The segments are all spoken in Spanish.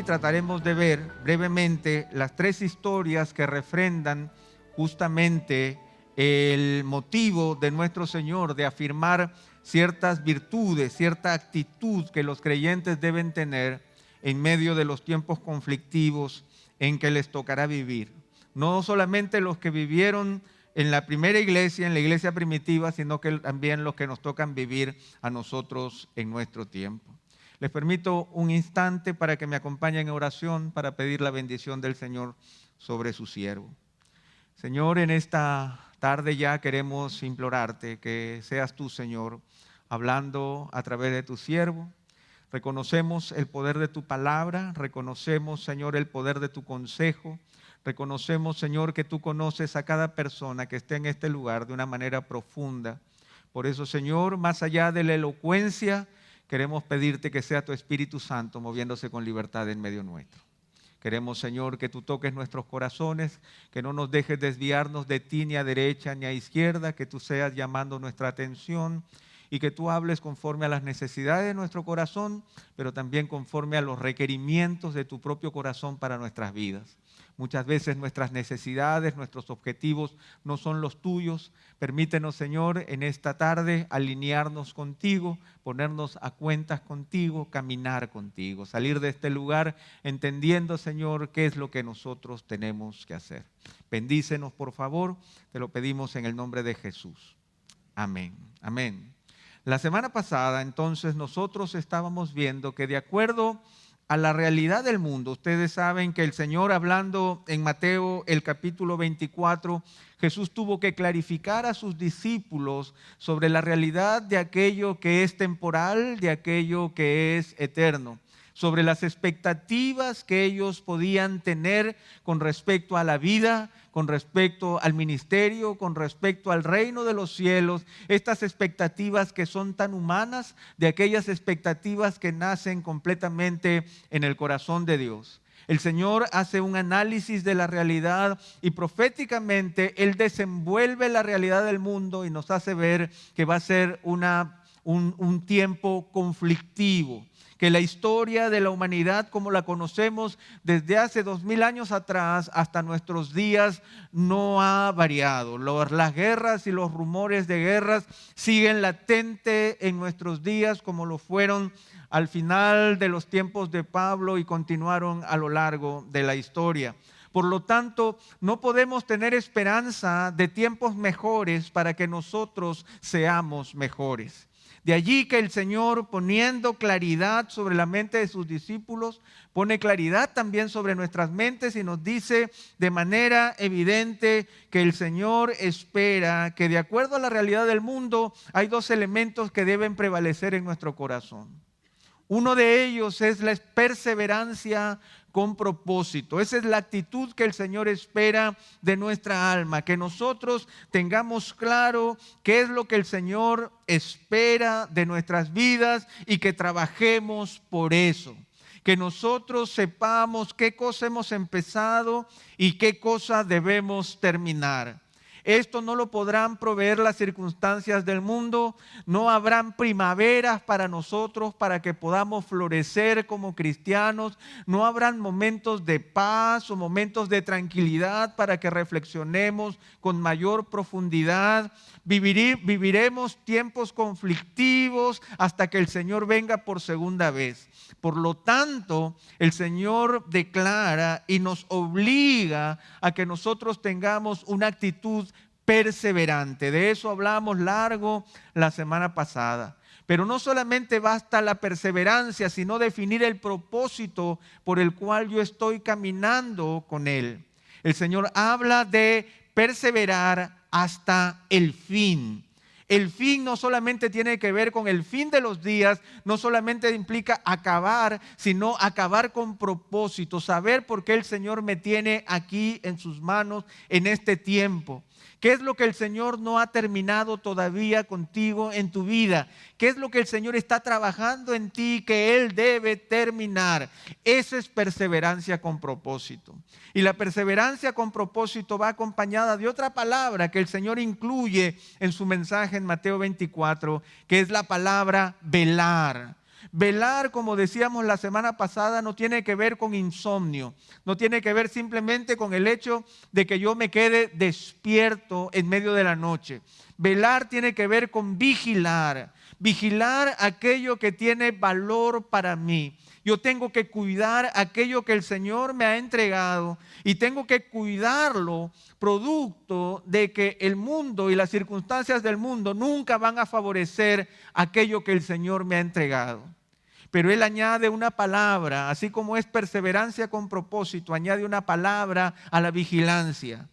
hoy trataremos de ver brevemente las tres historias que refrendan justamente el motivo de nuestro Señor de afirmar ciertas virtudes, cierta actitud que los creyentes deben tener en medio de los tiempos conflictivos en que les tocará vivir. No solamente los que vivieron en la primera iglesia, en la iglesia primitiva, sino que también los que nos tocan vivir a nosotros en nuestro tiempo. Les permito un instante para que me acompañen en oración para pedir la bendición del Señor sobre su siervo. Señor, en esta tarde ya queremos implorarte que seas tú, Señor, hablando a través de tu siervo. Reconocemos el poder de tu palabra, reconocemos, Señor, el poder de tu consejo. Reconocemos, Señor, que tú conoces a cada persona que esté en este lugar de una manera profunda. Por eso, Señor, más allá de la elocuencia, queremos pedirte que sea tu Espíritu Santo moviéndose con libertad en medio nuestro. Queremos, Señor, que tú toques nuestros corazones, que no nos dejes desviarnos de ti ni a derecha ni a izquierda, que tú seas llamando nuestra atención y que tú hables conforme a las necesidades de nuestro corazón, pero también conforme a los requerimientos de tu propio corazón para nuestras vidas. Muchas veces nuestras necesidades, nuestros objetivos no son los tuyos. Permítenos, Señor, en esta tarde alinearnos contigo, ponernos a cuentas contigo, caminar contigo, salir de este lugar entendiendo, Señor, qué es lo que nosotros tenemos que hacer. Bendícenos, por favor, te lo pedimos en el nombre de Jesús. Amén. Amén. La semana pasada, entonces, nosotros estábamos viendo que de acuerdo a la realidad del mundo, ustedes saben que el Señor, hablando en Mateo el capítulo 24, Jesús tuvo que clarificar a sus discípulos sobre la realidad de aquello que es temporal, de aquello que es eterno, sobre las expectativas que ellos podían tener con respecto a la vida, con respecto al ministerio, con respecto al reino de los cielos, estas expectativas que son tan humanas, de aquellas expectativas que nacen completamente en el corazón de Dios. El Señor hace un análisis de la realidad y proféticamente Él desenvuelve la realidad del mundo y nos hace ver que va a ser un tiempo conflictivo, que la historia de la humanidad como la conocemos desde hace 2000 años atrás hasta nuestros días no ha variado. Las guerras y los rumores de guerras siguen latentes en nuestros días como lo fueron al final de los tiempos de Pablo y continuaron a lo largo de la historia. Por lo tanto, no podemos tener esperanza de tiempos mejores para que nosotros seamos mejores. De allí que el Señor, poniendo claridad sobre la mente de sus discípulos, pone claridad también sobre nuestras mentes y nos dice de manera evidente que el Señor espera que de acuerdo a la realidad del mundo hay dos elementos que deben prevalecer en nuestro corazón. Uno de ellos es la perseverancia con propósito. Esa es la actitud que el Señor espera de nuestra alma, que nosotros tengamos claro qué es lo que el Señor espera de nuestras vidas y que trabajemos por eso. Que nosotros sepamos qué cosa hemos empezado y qué cosa debemos terminar. Esto no lo podrán proveer las circunstancias del mundo, no habrán primaveras para nosotros para que podamos florecer como cristianos, no habrán momentos de paz o momentos de tranquilidad para que reflexionemos con mayor profundidad. Viviremos tiempos conflictivos hasta que el Señor venga por segunda vez. Por lo tanto, el Señor declara y nos obliga a que nosotros tengamos una actitud perseverante. De eso hablamos largo la semana pasada. Pero no solamente basta la perseverancia, sino definir el propósito por el cual yo estoy caminando con Él. El Señor habla de perseverar hasta el fin. El fin no solamente tiene que ver con el fin de los días, no solamente implica acabar, sino acabar con propósito, saber por qué el Señor me tiene aquí en sus manos en este tiempo. ¿Qué es lo que el Señor no ha terminado todavía contigo en tu vida? ¿Qué es lo que el Señor está trabajando en ti que Él debe terminar? Esa es perseverancia con propósito. Y la perseverancia con propósito va acompañada de otra palabra que el Señor incluye en su mensaje en Mateo 24, que es la palabra velar. Velar, como decíamos la semana pasada, no tiene que ver con insomnio, no tiene que ver simplemente con el hecho de que yo me quede despierto en medio de la noche. Velar tiene que ver con vigilar, vigilar aquello que tiene valor para mí. Yo tengo que cuidar aquello que el Señor me ha entregado y tengo que cuidarlo producto de que el mundo y las circunstancias del mundo nunca van a favorecer aquello que el Señor me ha entregado. Pero Él añade una palabra, así como es perseverancia con propósito, añade una palabra a la vigilancia.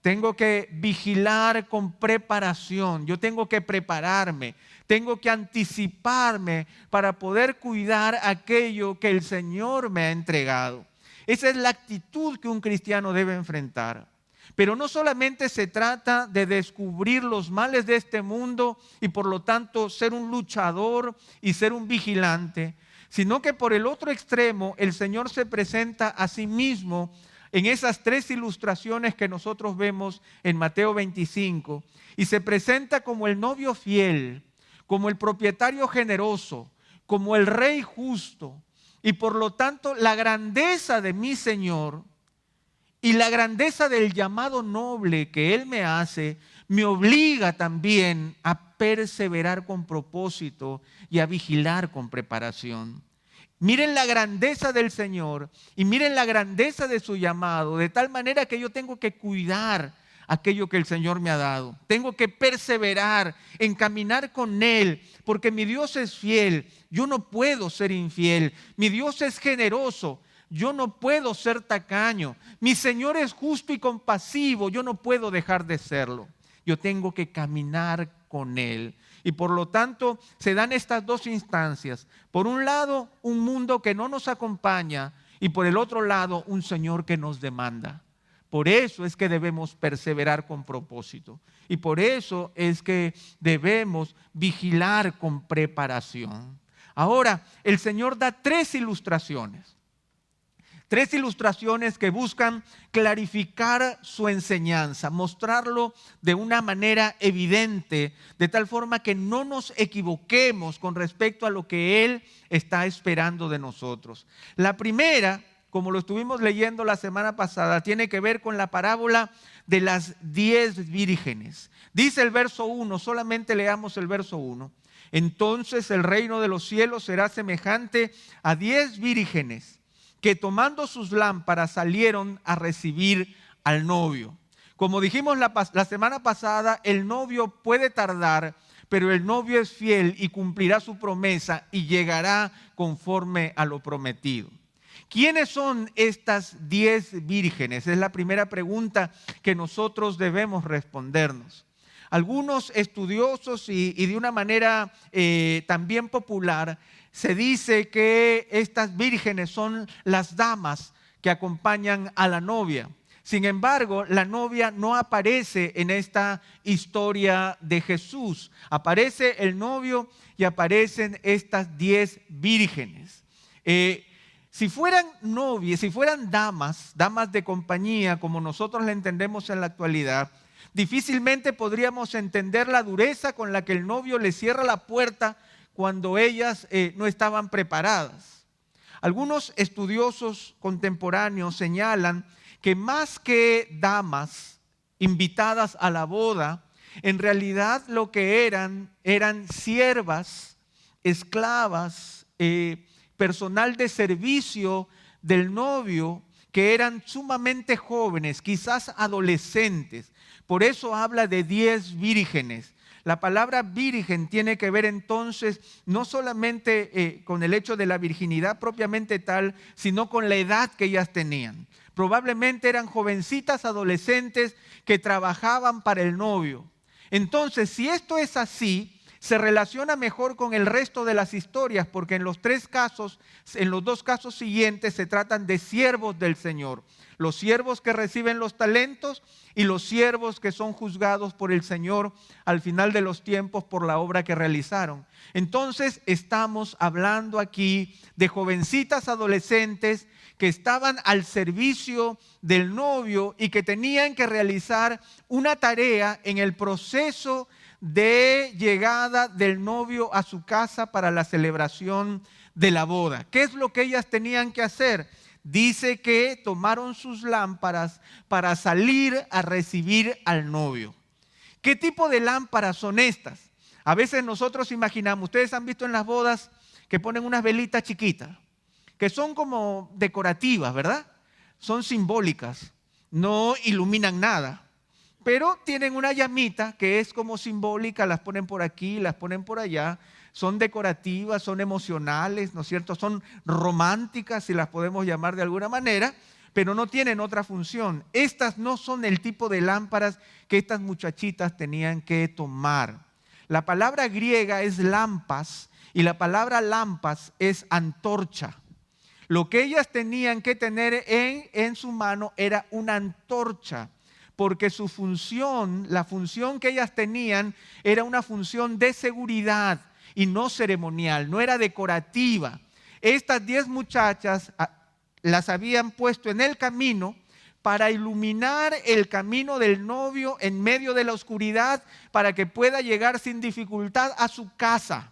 Tengo que vigilar con preparación, yo tengo que prepararme, tengo que anticiparme para poder cuidar aquello que el Señor me ha entregado. Esa es la actitud que un cristiano debe enfrentar. Pero no solamente se trata de descubrir los males de este mundo y por lo tanto ser un luchador y ser un vigilante, sino que por el otro extremo el Señor se presenta a sí mismo en esas tres ilustraciones que nosotros vemos en Mateo 25 y se presenta como el novio fiel, como el propietario generoso, como el rey justo y por lo tanto la grandeza de mi Señor y la grandeza del llamado noble que Él me hace me obliga también a perseverar con propósito y a vigilar con preparación. Miren la grandeza del Señor y miren la grandeza de su llamado, de tal manera que yo tengo que cuidar aquello que el Señor me ha dado. Tengo que perseverar en caminar con Él, porque mi Dios es fiel, yo no puedo ser infiel. Mi Dios es generoso, yo no puedo ser tacaño. Mi Señor es justo y compasivo, yo no puedo dejar de serlo. Yo tengo que caminar con Él. Y por lo tanto se dan estas dos instancias. Por un lado, un mundo que no nos acompaña y por el otro lado, un Señor que nos demanda. Por eso es que debemos perseverar con propósito. Y por eso es que debemos vigilar con preparación. Ahora, el Señor da tres ilustraciones. Tres ilustraciones que buscan clarificar su enseñanza, mostrarlo de una manera evidente, de tal forma que no nos equivoquemos con respecto a lo que Él está esperando de nosotros. La primera, como lo estuvimos leyendo la semana pasada, tiene que ver con la parábola de las 10 vírgenes. Dice el verso 1, solamente leamos el verso 1. Entonces el reino de los cielos será semejante a 10 vírgenes que tomando sus lámparas salieron a recibir al novio. Como dijimos la semana pasada, el novio puede tardar, pero el novio es fiel y cumplirá su promesa y llegará conforme a lo prometido. ¿Quiénes son estas 10 vírgenes? Es la primera pregunta que nosotros debemos respondernos. Algunos estudiosos y de una manera también popular se dice que estas vírgenes son las damas que acompañan a la novia. Sin embargo, la novia no aparece en esta historia de Jesús. Aparece el novio y aparecen estas 10 vírgenes. Si fueran novias, si fueran damas de compañía, como nosotros la entendemos en la actualidad, difícilmente podríamos entender la dureza con la que el novio le cierra la puerta cuando ellas no estaban preparadas. Algunos estudiosos contemporáneos señalan que más que damas invitadas a la boda, en realidad lo que eran siervas, esclavas, personal de servicio del novio, que eran sumamente jóvenes, quizás adolescentes. Por eso habla de 10 vírgenes. La palabra virgen tiene que ver entonces no solamente con el hecho de la virginidad propiamente tal, sino con la edad que ellas tenían. Probablemente eran jovencitas adolescentes que trabajaban para el novio. Entonces, si esto es así, se relaciona mejor con el resto de las historias, porque en los dos casos siguientes se tratan de siervos del Señor. Los siervos que reciben los talentos y los siervos que son juzgados por el Señor al final de los tiempos por la obra que realizaron. Entonces estamos hablando aquí de jovencitas adolescentes que estaban al servicio del novio y que tenían que realizar una tarea en el proceso de llegada del novio a su casa para la celebración de la boda. ¿Qué es lo que ellas tenían que hacer? Dice que tomaron sus lámparas para salir a recibir al novio. ¿Qué tipo de lámparas son estas? A veces nosotros imaginamos, ustedes han visto en las bodas que ponen unas velitas chiquitas, que son como decorativas, ¿verdad? Son simbólicas, no iluminan nada, pero tienen una llamita que es como simbólica, las ponen por aquí, las ponen por allá, son decorativas, son emocionales, ¿no es cierto? Son románticas, si las podemos llamar de alguna manera, pero no tienen otra función. Estas no son el tipo de lámparas que estas muchachitas tenían que tomar. La palabra griega es lampas y la palabra lampas es antorcha. Lo que ellas tenían que tener en su mano era una antorcha, porque su función, la función que ellas tenían, era una función de seguridad y no ceremonial, no era decorativa. Estas 10 muchachas las habían puesto en el camino para iluminar el camino del novio en medio de la oscuridad para que pueda llegar sin dificultad a su casa.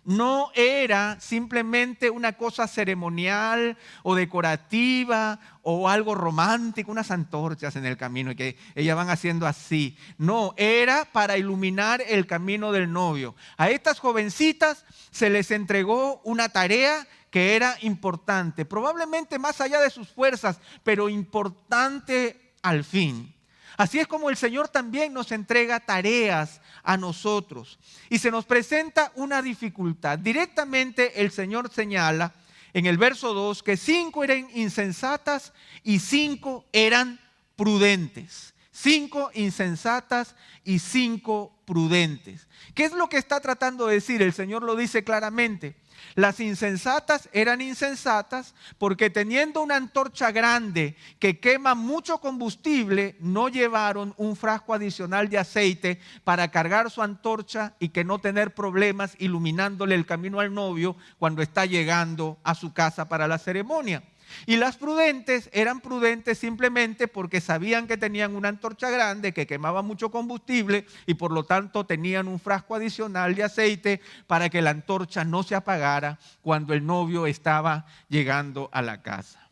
No era simplemente una cosa ceremonial o decorativa o algo romántico, unas antorchas en el camino y que ellas van haciendo así. No, era para iluminar el camino del novio. A estas jovencitas se les entregó una tarea que era importante, probablemente más allá de sus fuerzas, pero importante al fin. Así es como el Señor también nos entrega tareas a nosotros. Y se nos presenta una dificultad. Directamente el Señor señala en el verso 2 que 5 eran insensatas y 5 eran prudentes. 5 insensatas y 5 prudentes. ¿Qué es lo que está tratando de decir? El Señor lo dice claramente. Las insensatas eran insensatas porque teniendo una antorcha grande que quema mucho combustible, no llevaron un frasco adicional de aceite para cargar su antorcha y que no tener problemas iluminándole el camino al novio cuando está llegando a su casa para la ceremonia. Y las prudentes eran prudentes simplemente porque sabían que tenían una antorcha grande que quemaba mucho combustible y por lo tanto tenían un frasco adicional de aceite para que la antorcha no se apagara cuando el novio estaba llegando a la casa.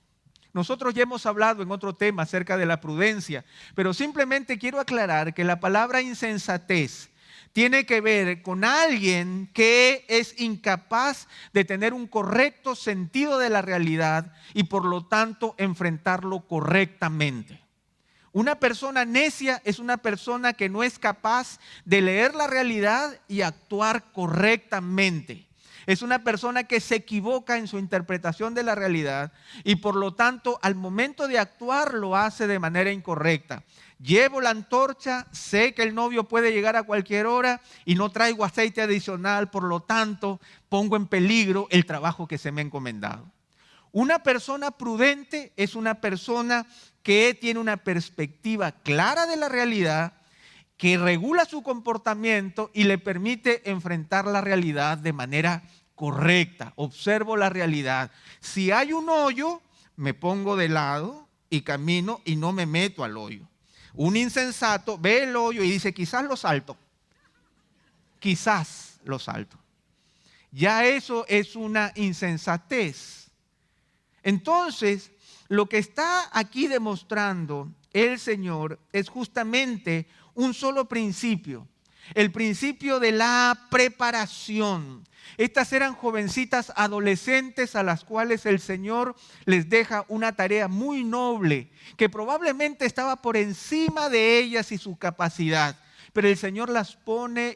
Nosotros ya hemos hablado en otro tema acerca de la prudencia, pero simplemente quiero aclarar que la palabra insensatez tiene que ver con alguien que es incapaz de tener un correcto sentido de la realidad y por lo tanto enfrentarlo correctamente. Una persona necia es una persona que no es capaz de leer la realidad y actuar correctamente. Es una persona que se equivoca en su interpretación de la realidad y por lo tanto al momento de actuar lo hace de manera incorrecta. Llevo la antorcha, sé que el novio puede llegar a cualquier hora y no traigo aceite adicional, por lo tanto pongo en peligro el trabajo que se me ha encomendado. Una persona prudente es una persona que tiene una perspectiva clara de la realidad, que regula su comportamiento y le permite enfrentar la realidad de manera correcta. Observo la realidad. Si hay un hoyo, me pongo de lado y camino y no me meto al hoyo. Un insensato ve el hoyo y dice, quizás lo salto. Quizás lo salto. Ya eso es una insensatez. Entonces, lo que está aquí demostrando el Señor es justamente un solo principio. El principio de la preparación. Estas eran jovencitas adolescentes a las cuales el Señor les deja una tarea muy noble, que probablemente estaba por encima de ellas y su capacidad. Pero el Señor las pone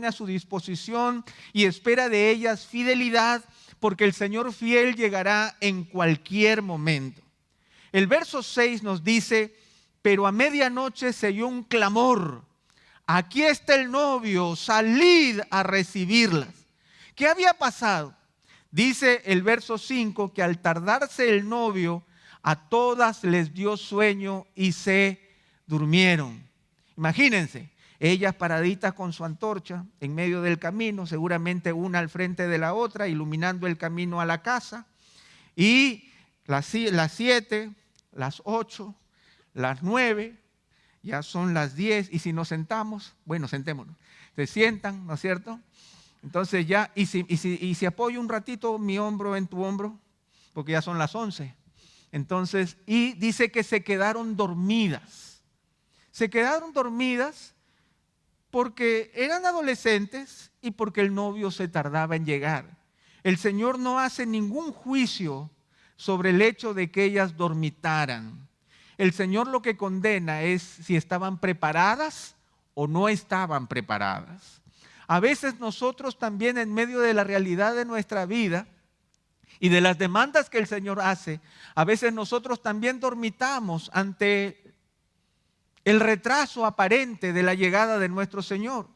a su disposición y espera de ellas fidelidad, porque el Señor fiel llegará en cualquier momento. El verso 6 nos dice, pero a medianoche se oyó un clamor. Aquí está el novio, salid a recibirlas. ¿Qué había pasado? Dice el verso 5 que al tardarse el novio, a todas les dio sueño y se durmieron. Imagínense, ellas paraditas con su antorcha en medio del camino, seguramente una al frente de la otra, iluminando el camino a la casa. Y las 7, las 8, las 9, ya son las 10 y si nos sentamos, bueno, sentémonos. se sientan, ¿no es cierto? Entonces ya, y si apoyo un ratito mi hombro en tu hombro, porque ya son las 11. Entonces, y dice que se quedaron dormidas. Se quedaron dormidas porque eran adolescentes y porque el novio se tardaba en llegar. El Señor no hace ningún juicio sobre el hecho de que ellas dormitaran. El Señor lo que condena es si estaban preparadas o no estaban preparadas. A veces nosotros también en medio de la realidad de nuestra vida y de las demandas que el Señor hace, a veces nosotros también dormitamos ante el retraso aparente de la llegada de nuestro Señor.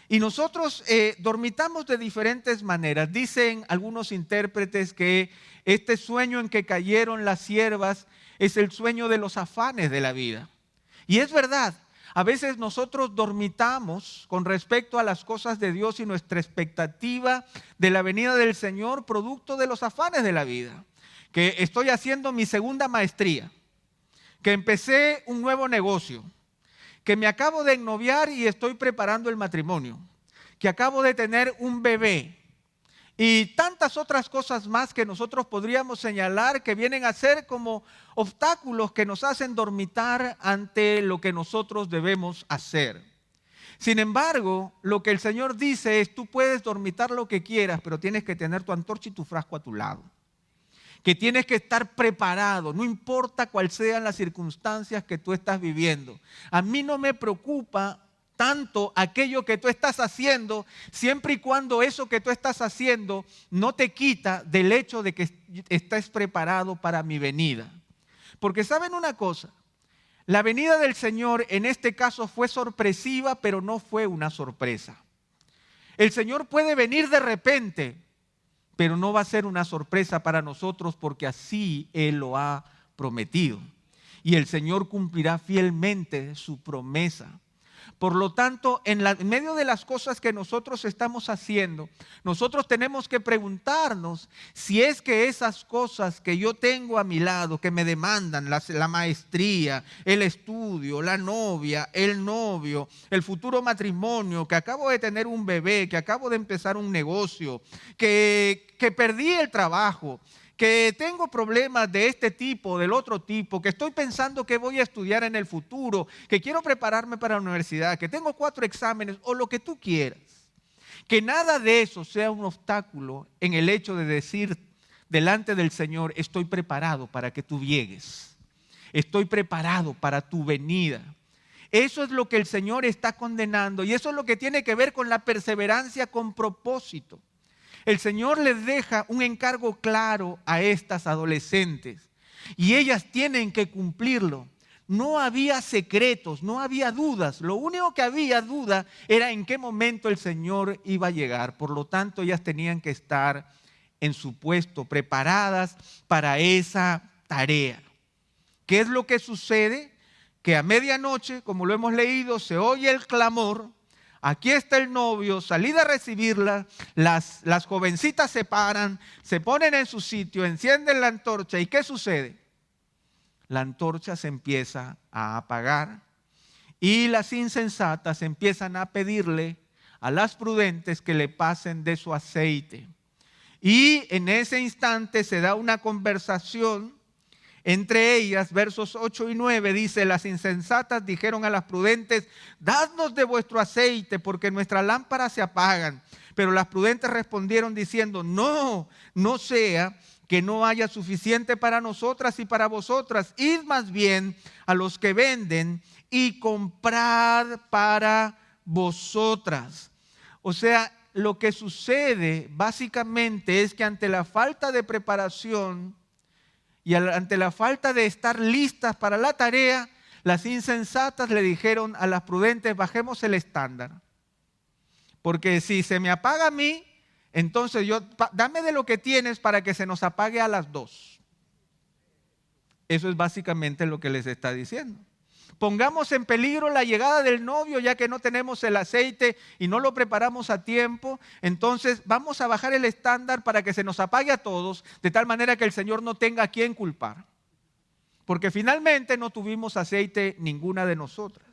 Y nosotros dormitamos de diferentes maneras. Dicen algunos intérpretes que este sueño en que cayeron las siervas es el sueño de los afanes de la vida. Y es verdad, a veces nosotros dormitamos con respecto a las cosas de Dios y nuestra expectativa de la venida del Señor, producto de los afanes de la vida. Que estoy haciendo mi segunda maestría, que empecé un nuevo negocio, que me acabo de ennoviar y estoy preparando el matrimonio, que acabo de tener un bebé y tantas otras cosas más que nosotros podríamos señalar que vienen a ser como obstáculos que nos hacen dormitar ante lo que nosotros debemos hacer. Sin embargo, lo que el Señor dice es: tú puedes dormitar lo que quieras, pero tienes que tener tu antorcha y tu frasco a tu lado. Que tienes que estar preparado, no importa cuáles sean las circunstancias que tú estás viviendo. A mí no me preocupa tanto aquello que tú estás haciendo, siempre y cuando eso que tú estás haciendo no te quita del hecho de que estés preparado para mi venida. Porque ¿saben una cosa? La venida del Señor en este caso fue sorpresiva, pero no fue una sorpresa. El Señor puede venir de repente, pero no va a ser una sorpresa para nosotros porque así Él lo ha prometido. Y el Señor cumplirá fielmente su promesa. Por lo tanto, en medio de las cosas que nosotros estamos haciendo, nosotros tenemos que preguntarnos si es que esas cosas que yo tengo a mi lado, que me demandan, la maestría, el estudio, la novia, el novio, el futuro matrimonio, que acabo de tener un bebé, que acabo de empezar un negocio, que perdí el trabajo, que tengo problemas de este tipo, del otro tipo, que estoy pensando que voy a estudiar en el futuro, que quiero prepararme para la universidad, que tengo 4 exámenes o lo que tú quieras. Que nada de eso sea un obstáculo en el hecho de decir delante del Señor: estoy preparado para que tú llegues. Estoy preparado para tu venida. Eso es lo que el Señor está condenando y eso es lo que tiene que ver con la perseverancia con propósito. El Señor les deja un encargo claro a estas adolescentes y ellas tienen que cumplirlo. No había secretos, no había dudas. Lo único que había duda era en qué momento el Señor iba a llegar. Por lo tanto, ellas tenían que estar en su puesto, preparadas para esa tarea. ¿Qué es lo que sucede? Que a medianoche, como lo hemos leído, se oye el clamor. Aquí está el novio, salid a recibirla, las jovencitas se paran, se ponen en su sitio, encienden la antorcha. ¿Y qué sucede? La antorcha se empieza a apagar y las insensatas empiezan a pedirle a las prudentes que le pasen de su aceite. Y en ese instante se da una conversación entre ellas. Versos 8 y 9 dice: las insensatas dijeron a las prudentes: dadnos de vuestro aceite, porque nuestras lámparas se apagan. Pero las prudentes respondieron diciendo: no sea que no haya suficiente para nosotras y para vosotras. Id más bien a los que venden y comprad para vosotras. O sea, lo que sucede básicamente es que ante la falta de preparación y ante la falta de estar listas para la tarea, las insensatas le dijeron a las prudentes: bajemos el estándar. Porque si se me apaga a mí, entonces dame de lo que tienes para que se nos apague a las 2. Eso es básicamente lo que les está diciendo. Pongamos en peligro la llegada del novio, ya que no tenemos el aceite y no lo preparamos a tiempo. Entonces vamos a bajar el estándar para que se nos apague a todos, de tal manera que el Señor no tenga a quién culpar. Porque finalmente no tuvimos aceite ninguna de nosotras.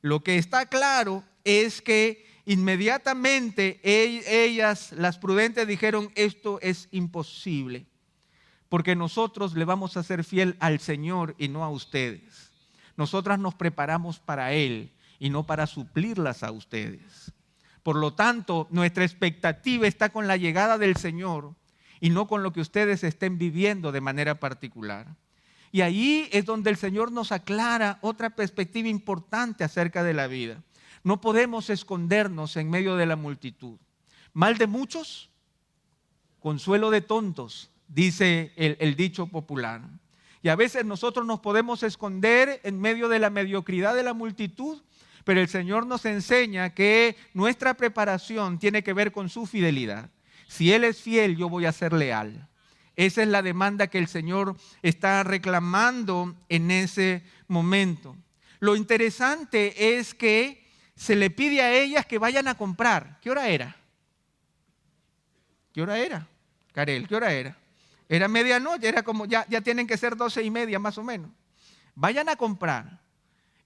Lo que está claro es que inmediatamente ellas, las prudentes, dijeron: esto es imposible, porque nosotros le vamos a ser fiel al Señor y no a ustedes. Nosotras nos preparamos para Él y no para suplirlas a ustedes. Por lo tanto, nuestra expectativa está con la llegada del Señor y no con lo que ustedes estén viviendo de manera particular. Y ahí es donde el Señor nos aclara otra perspectiva importante acerca de la vida. No podemos escondernos en medio de la multitud. Mal de muchos, consuelo de tontos, dice el dicho popular. Y a veces nosotros nos podemos esconder en medio de la mediocridad de la multitud, pero el Señor nos enseña que nuestra preparación tiene que ver con su fidelidad. Si Él es fiel, yo voy a ser leal. Esa es la demanda que el Señor está reclamando en ese momento. Lo interesante es que se le pide a ellas que vayan a comprar. ¿Qué hora era? ¿Qué hora era? Karel, ¿qué hora era? Era medianoche, era como ya tienen que ser 12:30 más o menos. Vayan a comprar.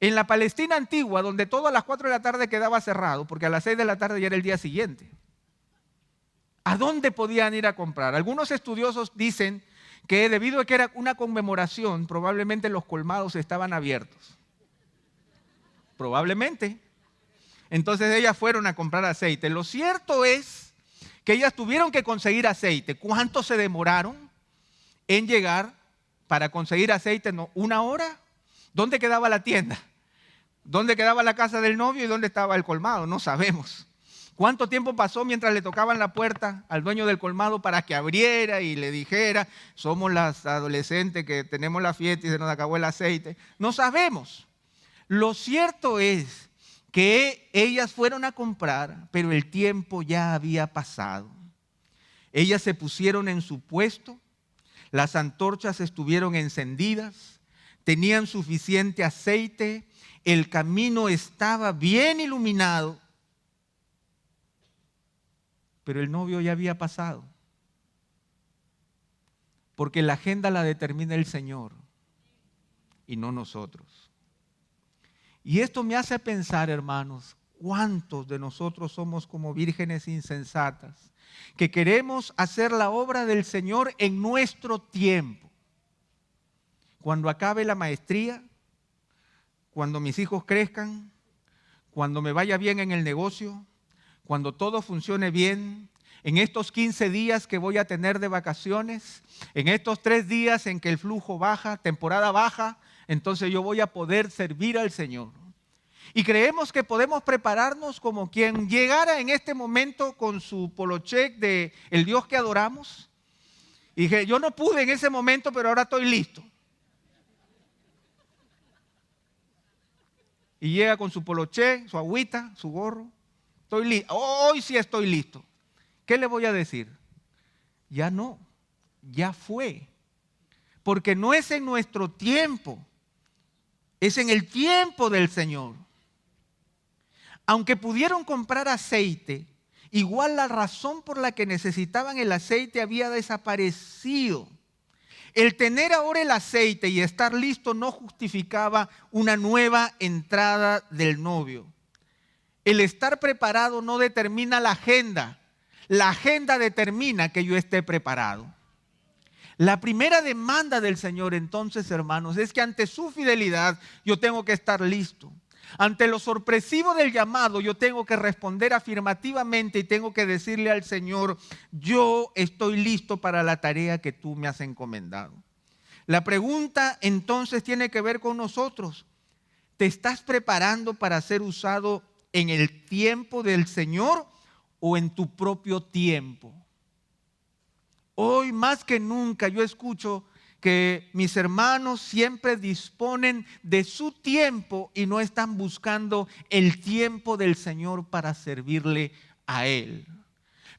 En la Palestina antigua, donde todo a las 4 de la tarde quedaba cerrado, porque a las 6 de la tarde ya era el día siguiente. ¿A dónde podían ir a comprar? Algunos estudiosos dicen que debido a que era una conmemoración, probablemente los colmados estaban abiertos. Probablemente. Entonces ellas fueron a comprar aceite. Lo cierto es que ellas tuvieron que conseguir aceite. ¿Cuánto se demoraron en llegar para conseguir aceite? No, ¿1 hora? ¿Dónde quedaba la tienda? ¿Dónde quedaba la casa del novio y dónde estaba el colmado? No sabemos. ¿Cuánto tiempo pasó mientras le tocaban la puerta al dueño del colmado para que abriera y le dijera: somos las adolescentes que tenemos la fiesta y se nos acabó el aceite? No sabemos. Lo cierto es que ellas fueron a comprar, pero el tiempo ya había pasado. Ellas se pusieron en su puesto, las antorchas estuvieron encendidas, tenían suficiente aceite, el camino estaba bien iluminado, pero el novio ya había pasado. Porque la agenda la determina el Señor y no nosotros. Y esto me hace pensar, hermanos, cuántos de nosotros somos como vírgenes insensatas, que queremos hacer la obra del Señor en nuestro tiempo. Cuando acabe la maestría, cuando mis hijos crezcan, cuando me vaya bien en el negocio, cuando todo funcione bien, en estos 15 días que voy a tener de vacaciones, en estos 3 días en que el flujo baja, temporada baja, entonces yo voy a poder servir al Señor. Y creemos que podemos prepararnos como quien llegara en este momento con su polocheck de el Dios que adoramos. Y dije: yo no pude en ese momento, pero ahora estoy listo. Y llega con su polocheck, su agüita, su gorro. Estoy listo. Hoy sí estoy listo. ¿Qué le voy a decir? Ya no, ya fue. Porque no es en nuestro tiempo, es en el tiempo del Señor. Aunque pudieron comprar aceite, igual la razón por la que necesitaban el aceite había desaparecido. El tener ahora el aceite y estar listo no justificaba una nueva entrada del novio. El estar preparado no determina la agenda. La agenda determina que yo esté preparado. La primera demanda del Señor, entonces, hermanos, es que ante su fidelidad yo tengo que estar listo. Ante lo sorpresivo del llamado, yo tengo que responder afirmativamente y tengo que decirle al Señor: yo estoy listo para la tarea que tú me has encomendado. La pregunta entonces tiene que ver con nosotros. ¿Te estás preparando para ser usado en el tiempo del Señor o en tu propio tiempo? Hoy más que nunca yo escucho que mis hermanos siempre disponen de su tiempo y no están buscando el tiempo del Señor para servirle a Él.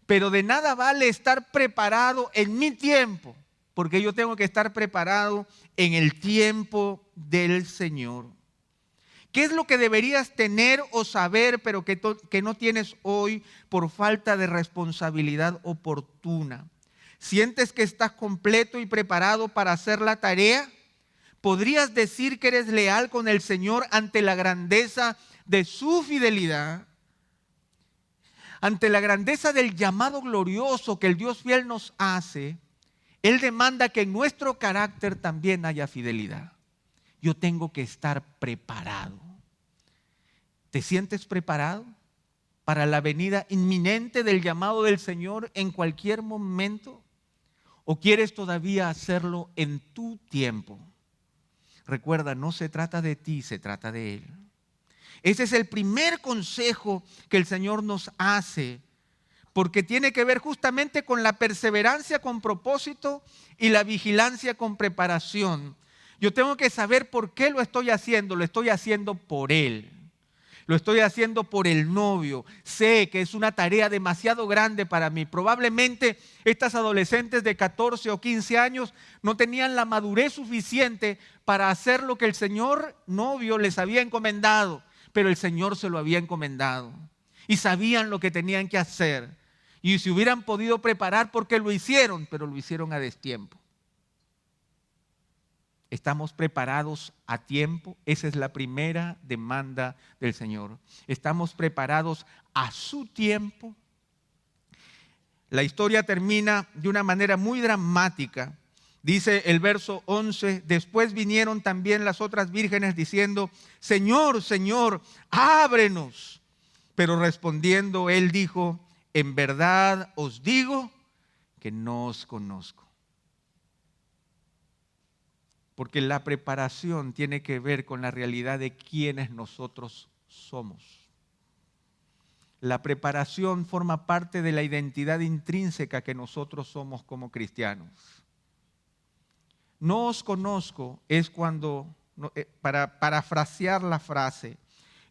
Pero de nada vale estar preparado en mi tiempo, porque yo tengo que estar preparado en el tiempo del Señor. ¿Qué es lo que deberías tener o saber, pero que no tienes hoy por falta de responsabilidad oportuna? ¿Sientes que estás completo y preparado para hacer la tarea? ¿Podrías decir que eres leal con el Señor ante la grandeza de su fidelidad? ante la grandeza del llamado glorioso que el Dios fiel nos hace, Él demanda que en nuestro carácter también haya fidelidad. Yo tengo que estar preparado. ¿Te sientes preparado para la venida inminente del llamado del Señor en cualquier momento? ¿O quieres todavía hacerlo en tu tiempo? Recuerda, no se trata de ti, se trata de Él. Ese es el primer consejo que el Señor nos hace, porque tiene que ver justamente con la perseverancia con propósito y la vigilancia con preparación. Yo tengo que saber por qué lo estoy haciendo por Él. Lo estoy haciendo por el novio. Sé que es una tarea demasiado grande para mí. Probablemente estas adolescentes de 14 o 15 años no tenían la madurez suficiente para hacer lo que el Señor novio les había encomendado, pero el Señor se lo había encomendado. Y sabían lo que tenían que hacer. Y si hubieran podido preparar, porque lo hicieron, pero lo hicieron a destiempo. ¿Estamos preparados a tiempo? Esa es la primera demanda del Señor. ¿Estamos preparados a su tiempo? La historia termina de una manera muy dramática. Dice el verso 11, después vinieron también las otras vírgenes diciendo, Señor, Señor, ábrenos. Pero respondiendo él dijo, en verdad os digo que no os conozco. Porque la preparación tiene que ver con la realidad de quiénes nosotros somos. La preparación forma parte de la identidad intrínseca que nosotros somos como cristianos. No os conozco es cuando, para parafrasear la frase,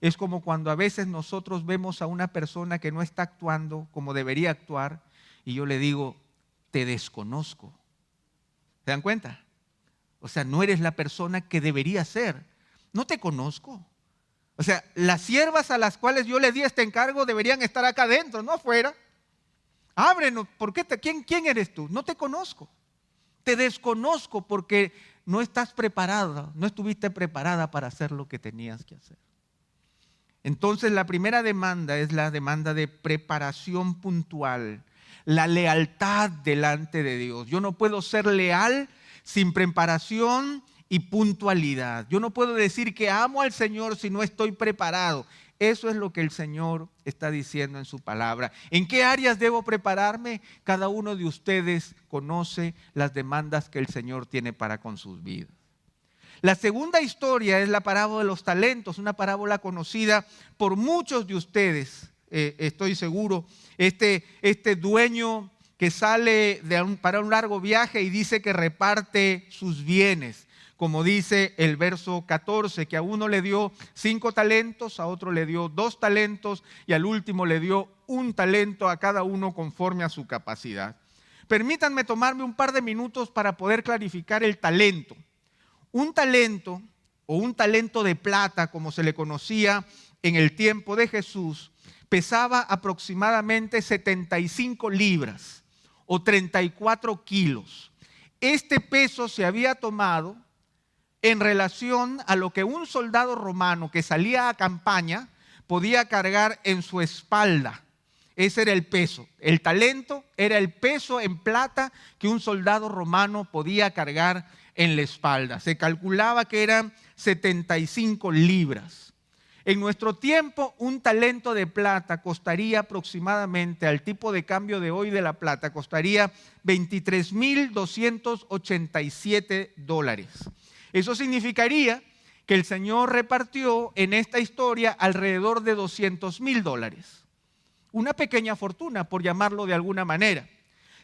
es como cuando a veces nosotros vemos a una persona que no está actuando como debería actuar y yo le digo, te desconozco. ¿Se dan cuenta? O sea, no eres la persona que debería ser. No te conozco. O sea, las siervas a las cuales yo le di este encargo deberían estar acá adentro, no afuera. Ábrenos, ¿quién eres tú? No te conozco. Te desconozco porque no estás preparada, no estuviste preparada para hacer lo que tenías que hacer. Entonces, la primera demanda es la demanda de preparación puntual, la lealtad delante de Dios. Yo no puedo ser leal sin preparación y puntualidad. Yo no puedo decir que amo al Señor si no estoy preparado. Eso es lo que el Señor está diciendo en su palabra. ¿En qué áreas debo prepararme? Cada uno de ustedes conoce las demandas que el Señor tiene para con sus vidas. La segunda historia es la parábola de los talentos, una parábola conocida por muchos de ustedes, estoy seguro. Este dueño que sale para un largo viaje y dice que reparte sus bienes, como dice el verso 14, que a uno le dio 5 talentos, a otro le dio 2 talentos y al último le dio 1 talento a cada uno conforme a su capacidad. Permítanme tomarme un par de minutos para poder clarificar el talento. Un talento o un talento de plata, como se le conocía en el tiempo de Jesús, pesaba aproximadamente 75 libras o 34 kilos. Este peso se había tomado en relación a lo que un soldado romano que salía a campaña podía cargar en su espalda. Ese era el peso. El talento era el peso en plata que un soldado romano podía cargar en la espalda. Se calculaba que eran 75 libras. En nuestro tiempo, un talento de plata costaría aproximadamente, al tipo de cambio de hoy de la plata, costaría $23,287. Eso significaría que el Señor repartió en esta historia alrededor de $200,000. Una pequeña fortuna, por llamarlo de alguna manera.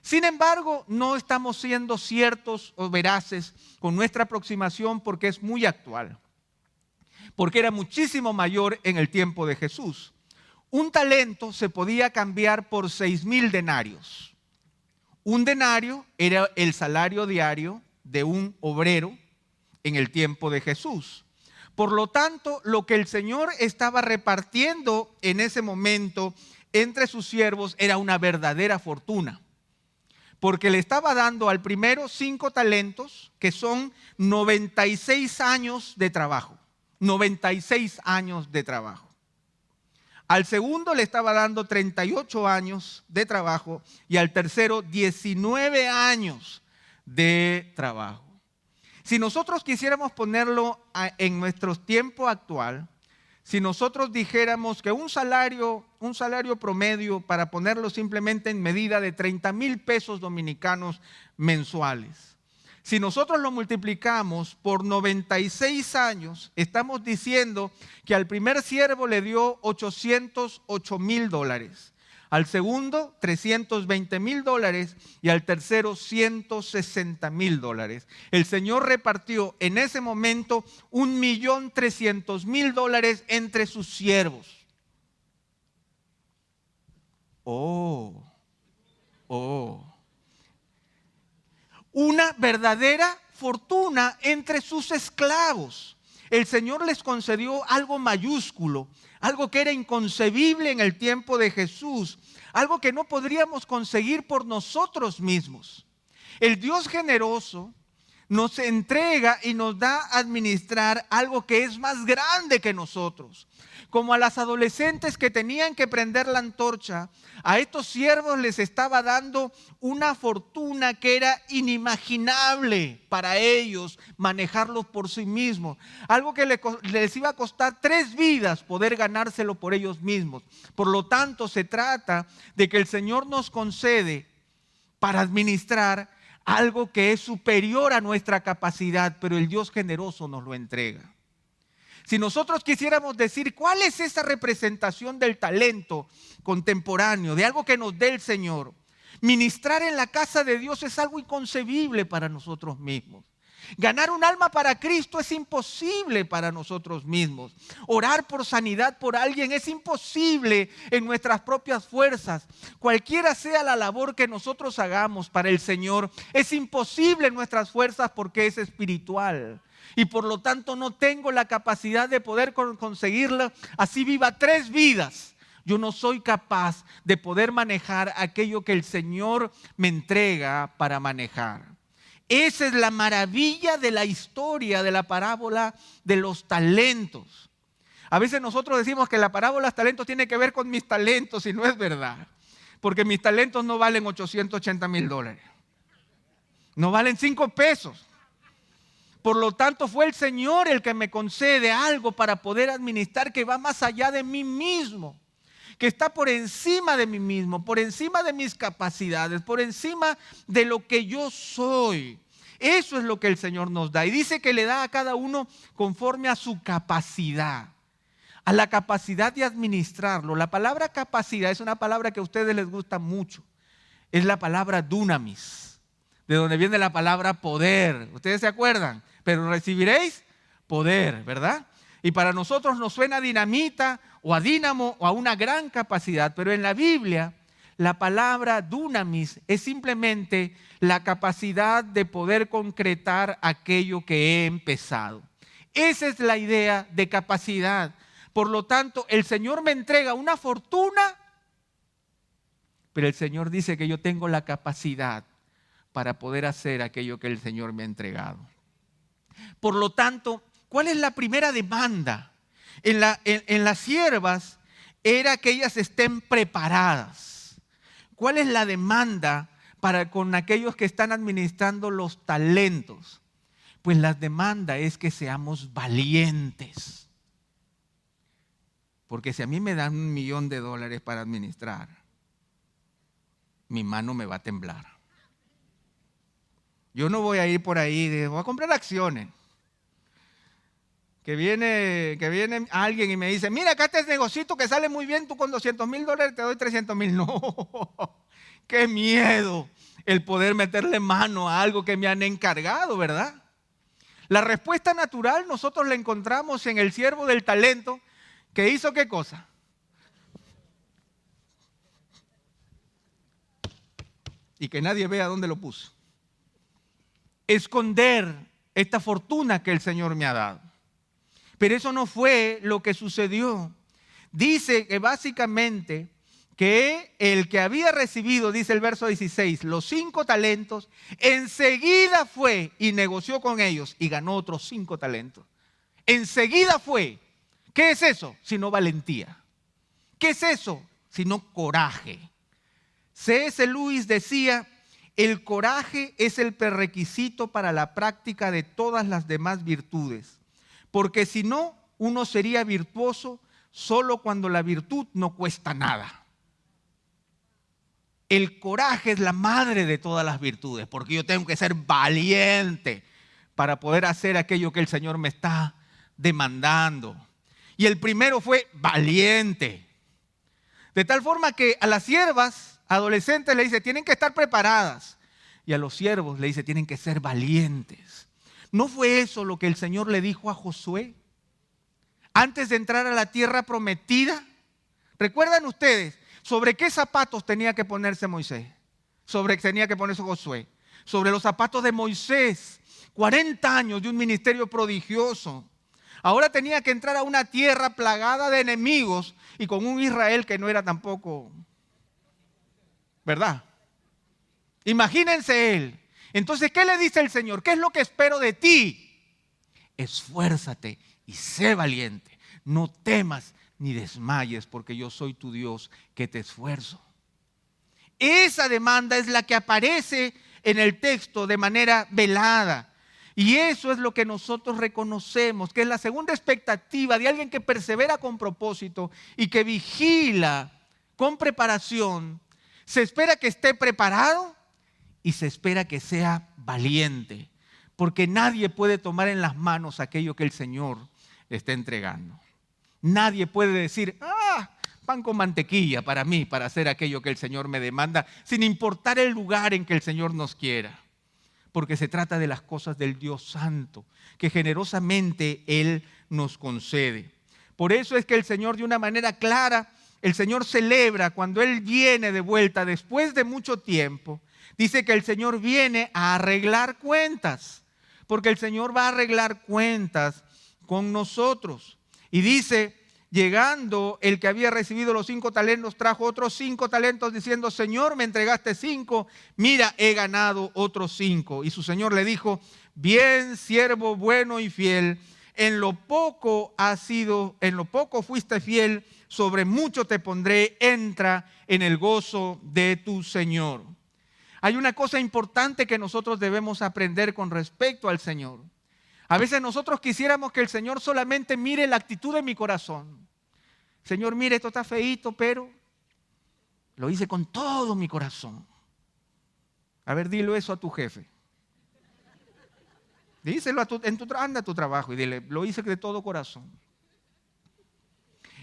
Sin embargo, no estamos siendo ciertos o veraces con nuestra aproximación porque es muy actual. Porque era muchísimo mayor en el tiempo de Jesús. Un talento se podía cambiar por 6,000 denarios. Un denario era el salario diario de un obrero en el tiempo de Jesús. Por lo tanto, lo que el Señor estaba repartiendo en ese momento entre sus siervos era una verdadera fortuna. Porque le estaba dando al primero 5 talentos, que son 96 años de trabajo. 96 años de trabajo. Al segundo le estaba dando 38 años de trabajo y al tercero 19 años de trabajo. Si nosotros quisiéramos ponerlo en nuestro tiempo actual, si nosotros dijéramos que un salario promedio, para ponerlo simplemente en medida de 30,000 pesos dominicanos mensuales, si nosotros lo multiplicamos por 96 años, estamos diciendo que al primer siervo le dio $808,000, al segundo $320,000 y al tercero $160,000. El Señor repartió en ese momento $1,300,000 entre sus siervos. Una verdadera fortuna entre sus esclavos. El Señor les concedió algo mayúsculo, algo que era inconcebible en el tiempo de Jesús, algo que no podríamos conseguir por nosotros mismos. El Dios generoso nos entrega y nos da a administrar algo que es más grande que nosotros. Como a las adolescentes que tenían que prender la antorcha, a estos siervos les estaba dando una fortuna que era inimaginable para ellos manejarlos por sí mismos. Algo que les iba a costar 3 vidas poder ganárselo por ellos mismos. Por lo tanto, se trata de que el Señor nos concede para administrar algo que es superior a nuestra capacidad, pero el Dios generoso nos lo entrega. Si nosotros quisiéramos decir cuál es esa representación del talento contemporáneo, de algo que nos dé el Señor, ministrar en la casa de Dios es algo inconcebible para nosotros mismos. Ganar un alma para Cristo es imposible para nosotros mismos. Orar por sanidad por alguien es imposible en nuestras propias fuerzas. Cualquiera sea la labor que nosotros hagamos para el Señor, es imposible en nuestras fuerzas porque es espiritual. Y por lo tanto no tengo la capacidad de poder conseguirla. Así viva 3 vidas, yo no soy capaz de poder manejar aquello que el Señor me entrega para manejar. Esa es la maravilla de la historia de la parábola de los talentos. A veces nosotros decimos que la parábola de los talentos tiene que ver con mis talentos y no es verdad. Porque mis talentos no valen $880,000. No valen 5 pesos. Por lo tanto, fue el Señor el que me concede algo para poder administrar que va más allá de mí mismo, que está por encima de mí mismo, por encima de mis capacidades, por encima de lo que yo soy. Eso es lo que el Señor nos da. Y dice que le da a cada uno conforme a su capacidad, a la capacidad de administrarlo. La palabra capacidad es una palabra que a ustedes les gusta mucho. Es la palabra dunamis, de donde viene la palabra poder. ¿Ustedes se acuerdan? Pero recibiréis poder, ¿verdad? Y para nosotros nos suena a dinamita o a dínamo o a una gran capacidad. Pero en la Biblia, la palabra dunamis es simplemente la capacidad de poder concretar aquello que he empezado. Esa es la idea de capacidad. Por lo tanto, el Señor me entrega una fortuna, pero el Señor dice que yo tengo la capacidad para poder hacer aquello que el Señor me ha entregado. Por lo tanto, ¿cuál es la primera demanda? En las siervas era que ellas estén preparadas. ¿Cuál es la demanda con aquellos que están administrando los talentos? Pues la demanda es que seamos valientes. Porque si a mí me dan $1,000,000 para administrar, mi mano me va a temblar. Yo no voy a ir por ahí, voy a comprar acciones. Que viene alguien y me dice, mira, acá este negocito que sale muy bien, tú con $200,000 te doy $300,000. No, qué miedo el poder meterle mano a algo que me han encargado, ¿verdad? La respuesta natural nosotros la encontramos en el siervo del talento, que hizo ¿qué cosa? Y que nadie vea dónde lo puso. Esconder esta fortuna que el Señor me ha dado. Pero eso no fue lo que sucedió. Dice que básicamente que el que había recibido, dice el verso 16, los 5 talentos, enseguida fue y negoció con ellos y ganó otros 5 talentos. Enseguida fue. ¿Qué es eso? Sino valentía. ¿Qué es eso? Sino coraje. C.S. Lewis decía, el coraje es el prerequisito para la práctica de todas las demás virtudes, porque si no, uno sería virtuoso solo cuando la virtud no cuesta nada. El coraje es la madre de todas las virtudes, porque yo tengo que ser valiente para poder hacer aquello que el Señor me está demandando. Y el primero fue valiente. De tal forma que a las siervas adolescentes le dice, tienen que estar preparadas. Y a los siervos le dice, tienen que ser valientes. ¿No fue eso lo que el Señor le dijo a Josué antes de entrar a la tierra prometida? ¿Recuerdan ustedes sobre qué zapatos tenía que ponerse Moisés? Tenía que ponerse Josué. Sobre los zapatos de Moisés. 40 años de un ministerio prodigioso. Ahora tenía que entrar a una tierra plagada de enemigos y con un Israel que no era tampoco, ¿verdad? Imagínense él. Entonces, ¿qué le dice el Señor? ¿Qué es lo que espero de ti? Esfuérzate y sé valiente. No temas ni desmayes, porque yo soy tu Dios que te esfuerzo. Esa demanda es la que aparece en el texto de manera velada. Y eso es lo que nosotros reconocemos, que es la segunda expectativa de alguien que persevera con propósito y que vigila con preparación. Se espera que esté preparado y se espera que sea valiente, porque nadie puede tomar en las manos aquello que el Señor le está entregando. Nadie puede decir, pan con mantequilla para mí, para hacer aquello que el Señor me demanda, sin importar el lugar en que el Señor nos quiera. Porque se trata de las cosas del Dios Santo, que generosamente Él nos concede. Por eso es que el Señor, de una manera clara, el Señor celebra cuando Él viene de vuelta después de mucho tiempo. Dice que el Señor viene a arreglar cuentas, porque el Señor va a arreglar cuentas con nosotros. Y dice, llegando el que había recibido los 5 talentos, trajo otros 5 talentos diciendo, Señor, me entregaste 5, mira, he ganado otros 5. Y su Señor le dijo, bien, siervo bueno y fiel, en lo poco fuiste fiel, sobre mucho te pondré, entra en el gozo de tu Señor. Hay una cosa importante que nosotros debemos aprender con respecto al Señor. A veces nosotros quisiéramos que el Señor solamente mire la actitud de mi corazón. Señor, mire, esto está feíto, pero lo hice con todo mi corazón. A ver, dilo eso a tu jefe. Díselo anda a tu trabajo y dile, lo hice de todo corazón.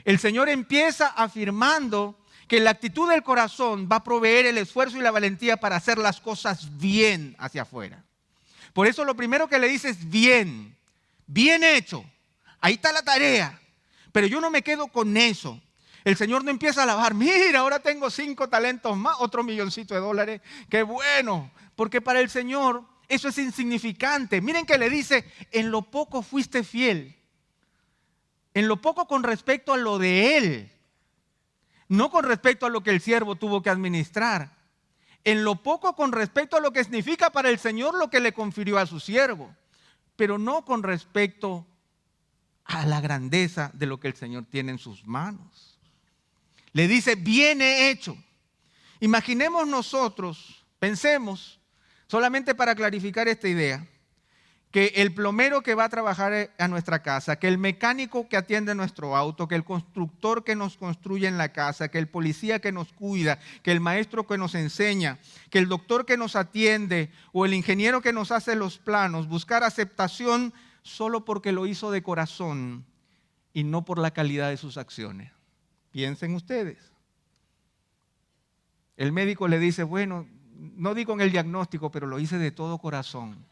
El Señor empieza afirmando que la actitud del corazón va a proveer el esfuerzo y la valentía para hacer las cosas bien hacia afuera. Por eso lo primero que le dice es bien, bien hecho. Ahí está la tarea. Pero yo no me quedo con eso. El Señor no empieza a alabar. Mira, ahora tengo 5 talentos más, otro milloncito de dólares. ¡Qué bueno! Porque para el Señor eso es insignificante. Miren que le dice, en lo poco fuiste fiel. En lo poco con respecto a lo de Él. No con respecto a lo que el siervo tuvo que administrar. En lo poco con respecto a lo que significa para el Señor lo que le confirió a su siervo. Pero no con respecto a la grandeza de lo que el Señor tiene en sus manos. Le dice, bien hecho. Imaginemos nosotros, pensemos, solamente para clarificar esta idea, que el plomero que va a trabajar a nuestra casa, que el mecánico que atiende nuestro auto, que el constructor que nos construye en la casa, que el policía que nos cuida, que el maestro que nos enseña, que el doctor que nos atiende o el ingeniero que nos hace los planos, buscar aceptación solo porque lo hizo de corazón y no por la calidad de sus acciones. Piensen ustedes. El médico le dice, bueno, no di con el diagnóstico, pero lo hice de todo corazón.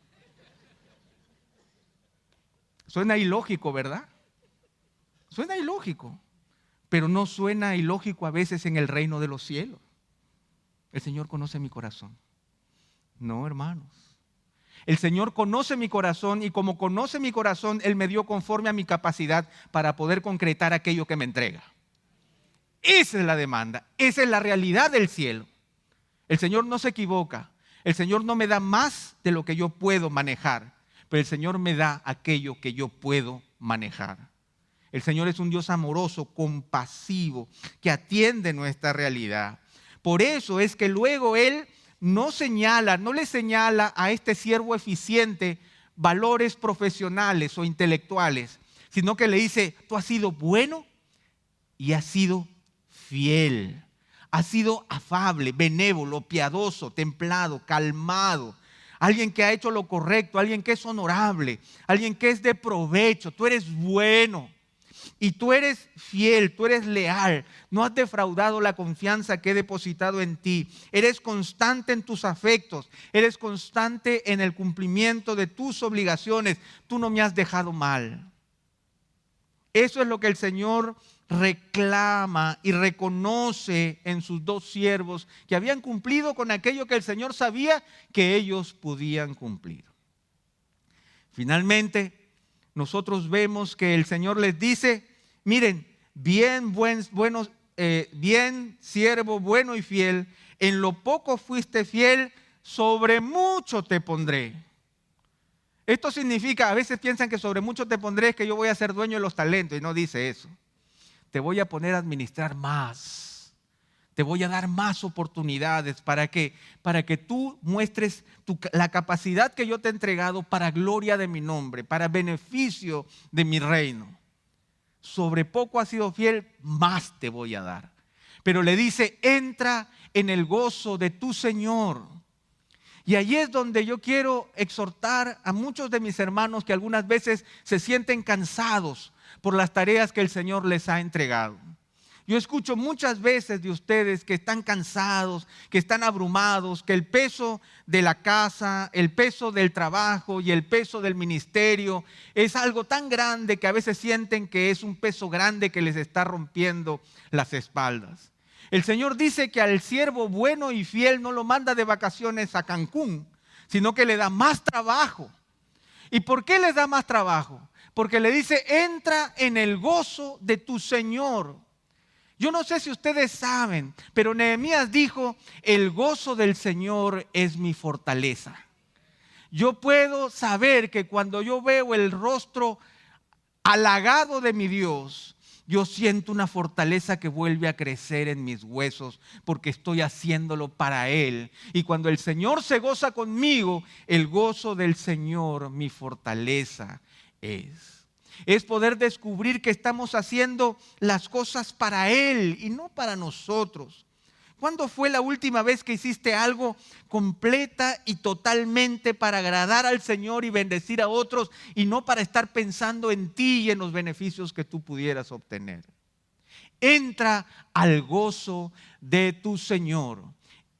Suena ilógico, ¿verdad? Suena ilógico, pero no suena ilógico a veces en el reino de los cielos. El Señor conoce mi corazón. No, hermanos. El Señor conoce mi corazón y como conoce mi corazón, Él me dio conforme a mi capacidad para poder concretar aquello que me entrega. Esa es la demanda, esa es la realidad del cielo. El Señor no se equivoca. El Señor no me da más de lo que yo puedo manejar. Pero el Señor me da aquello que yo puedo manejar. El Señor es un Dios amoroso, compasivo, que atiende nuestra realidad. Por eso es que luego Él no le señala a este siervo eficiente valores profesionales o intelectuales, sino que le dice: tú has sido bueno y has sido fiel. Has sido afable, benévolo, piadoso, templado, calmado. Alguien que ha hecho lo correcto, alguien que es honorable, alguien que es de provecho. Tú eres bueno y tú eres fiel, tú eres leal. No has defraudado la confianza que he depositado en ti. Eres constante en tus afectos, eres constante en el cumplimiento de tus obligaciones. Tú no me has dejado mal. Eso es lo que el Señor reclama y reconoce en sus dos siervos, que habían cumplido con aquello que el Señor sabía que ellos podían cumplir. Finalmente, nosotros vemos que el Señor les dice: miren, bien siervo bueno y fiel, en lo poco fuiste fiel, sobre mucho te pondré. Esto significa, a veces piensan que sobre mucho te pondré es que yo voy a ser dueño de los talentos, y no dice eso. Te voy a poner a administrar más. Te voy a dar más oportunidades para que tú muestres la capacidad que yo te he entregado para gloria de mi nombre, para beneficio de mi reino. Sobre poco has sido fiel, más te voy a dar. Pero le dice: entra en el gozo de tu Señor. Y allí es donde yo quiero exhortar a muchos de mis hermanos que algunas veces se sienten cansados por las tareas que el Señor les ha entregado. Yo escucho muchas veces de ustedes que están cansados, que están abrumados, que el peso de la casa, el peso del trabajo y el peso del ministerio es algo tan grande que a veces sienten que es un peso grande que les está rompiendo las espaldas. El Señor dice que al siervo bueno y fiel no lo manda de vacaciones a Cancún, sino que le da más trabajo. ¿Y por qué les da más trabajo? Porque le dice: entra en el gozo de tu Señor. Yo no sé si ustedes saben, pero Nehemías dijo: el gozo del Señor es mi fortaleza. Yo puedo saber que cuando yo veo el rostro halagado de mi Dios, yo siento una fortaleza que vuelve a crecer en mis huesos, porque estoy haciéndolo para Él. Y cuando el Señor se goza conmigo, el gozo del Señor mi fortaleza es. Es poder descubrir que estamos haciendo las cosas para Él y no para nosotros. ¿Cuándo fue la última vez que hiciste algo completa y totalmente para agradar al Señor y bendecir a otros, y no para estar pensando en ti y en los beneficios que tú pudieras obtener? Entra al gozo de tu Señor.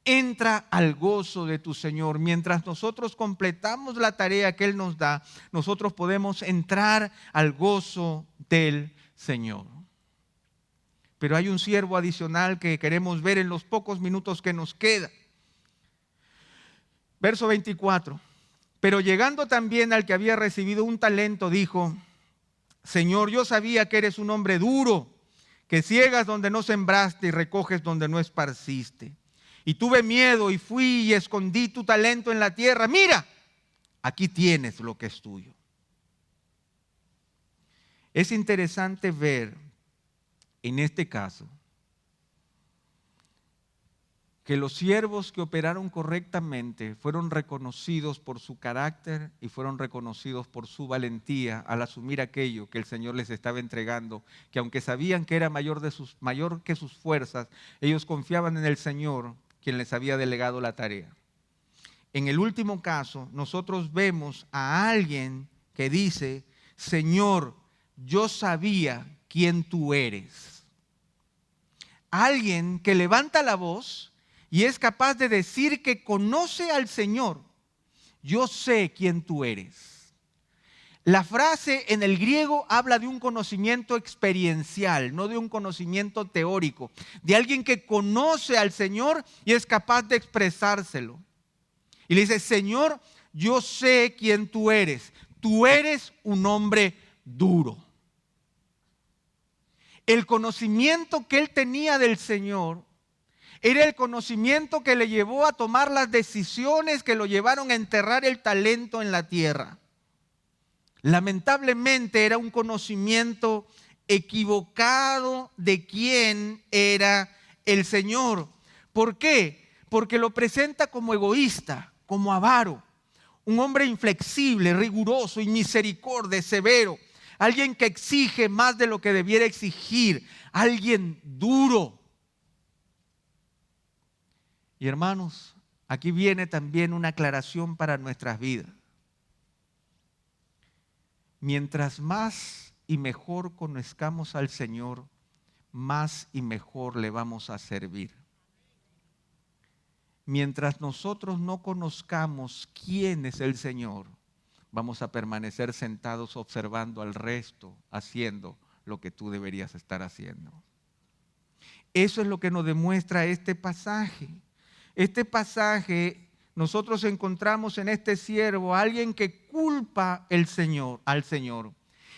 Entra al gozo de tu Señor. Mientras nosotros completamos la tarea que Él nos da, nosotros podemos entrar al gozo del Señor. Pero hay un siervo adicional que queremos ver en los pocos minutos que nos queda. Verso 24. Pero llegando también al que había recibido un talento, dijo: Señor, yo sabía que eres un hombre duro, que ciegas donde no sembraste y recoges donde no esparciste. Y tuve miedo y fui y escondí tu talento en la tierra. Mira, aquí tienes lo que es tuyo. Es interesante ver en este caso que los siervos que operaron correctamente fueron reconocidos por su carácter y fueron reconocidos por su valentía al asumir aquello que el Señor les estaba entregando, que aunque sabían que era mayor que sus fuerzas, ellos confiaban en el Señor, quien les había delegado la tarea. En el último caso, nosotros vemos a alguien que dice: Señor, yo sabía quién tú eres. Alguien que levanta la voz y es capaz de decir que conoce al Señor. Yo sé quién tú eres. La frase en el griego habla de un conocimiento experiencial, no de un conocimiento teórico, de alguien que conoce al Señor y es capaz de expresárselo. Y le dice: Señor, yo sé quién tú eres. Tú eres un hombre duro. El conocimiento que él tenía del Señor era el conocimiento que le llevó a tomar las decisiones que lo llevaron a enterrar el talento en la tierra. Lamentablemente era un conocimiento equivocado de quién era el Señor. ¿Por qué? Porque lo presenta como egoísta, como avaro, un hombre inflexible, riguroso, inmisericordiante, severo, alguien que exige más de lo que debiera exigir, alguien duro. Y hermanos, aquí viene también una aclaración para nuestras vidas. Mientras más y mejor conozcamos al Señor, más y mejor le vamos a servir. Mientras nosotros no conozcamos quién es el Señor, vamos a permanecer sentados observando al resto haciendo lo que tú deberías estar haciendo. Eso es lo que nos demuestra este pasaje. Este pasaje nosotros encontramos en este siervo a alguien que culpa al Señor,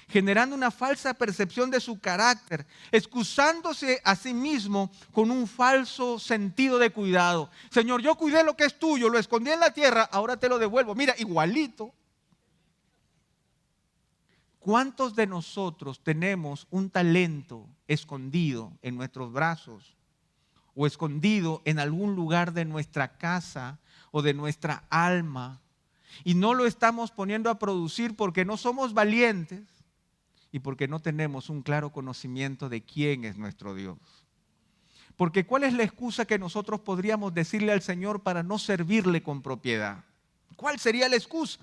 generando una falsa percepción de su carácter, excusándose a sí mismo con un falso sentido de cuidado. Señor, yo cuidé lo que es tuyo, lo escondí en la tierra, ahora te lo devuelvo. Mira, igualito. ¿Cuántos de nosotros tenemos un talento escondido en nuestros brazos o escondido en algún lugar de nuestra casa o de nuestra alma y no lo estamos poniendo a producir porque no somos valientes y porque no tenemos un claro conocimiento de quién es nuestro Dios? Porque ¿cuál es la excusa que nosotros podríamos decirle al Señor para no servirle con propiedad? ¿Cuál sería la excusa?